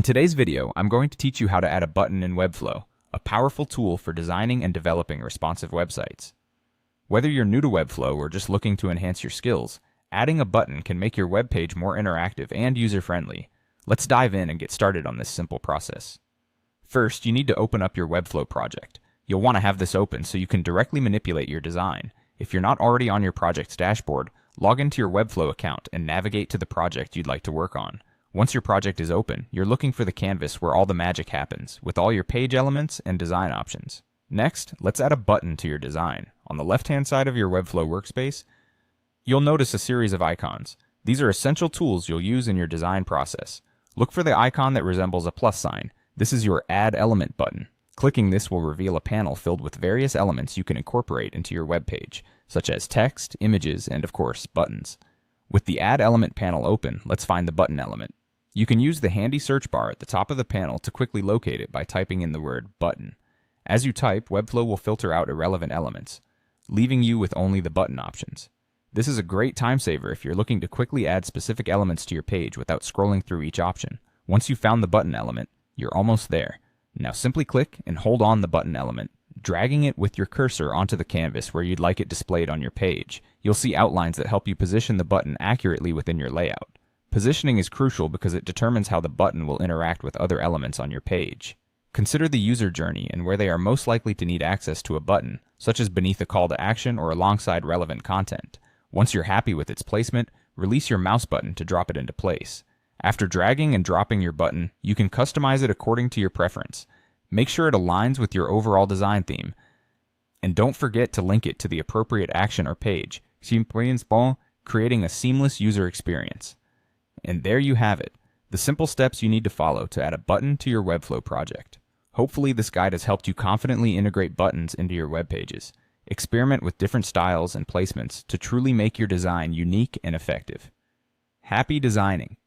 In today's video, I'm going to teach you how to add a button in Webflow, a powerful tool for designing and developing responsive websites. Whether you're new to Webflow or just looking to enhance your skills, adding a button can make your web page more interactive and user-friendly. Let's dive in and get started on this simple process. First, you need to open up your Webflow project. You'll want to have this open so you can directly manipulate your design. If you're not already on your project's dashboard, log into your Webflow account and navigate to the project you'd like to work on. Once your project is open, you're looking for the canvas where all the magic happens, with all your page elements and design options. Next, let's add a button to your design. On the left-hand side of your Webflow workspace, you'll notice a series of icons. These are essential tools you'll use in your design process. Look for the icon that resembles a plus sign. This is your Add Element button. Clicking this will reveal a panel filled with various elements you can incorporate into your web page, such as text, images, and of course, buttons. With the Add Element panel open, let's find the button element. You can use the handy search bar at the top of the panel to quickly locate it by typing in the word button. As you type, Webflow will filter out irrelevant elements, leaving you with only the button options. This is a great time saver if you're looking to quickly add specific elements to your page without scrolling through each option. Once you've found the button element, you're almost there. Now simply click and hold on the button element, dragging it with your cursor onto the canvas where you'd like it displayed on your page. You'll see outlines that help you position the button accurately within your layout. Positioning is crucial because it determines how the button will interact with other elements on your page. Consider the user journey and where they are most likely to need access to a button, such as beneath a call to action or alongside relevant content. Once you're happy with its placement, release your mouse button to drop it into place. After dragging and dropping your button, you can customize it according to your preference. Make sure it aligns with your overall design theme. And don't forget to link it to the appropriate action or page, creating a seamless user experience. And there you have it, the simple steps you need to follow to add a button to your Webflow project. Hopefully this guide has helped you confidently integrate buttons into your web pages. Experiment with different styles and placements to truly make your design unique and effective. Happy designing!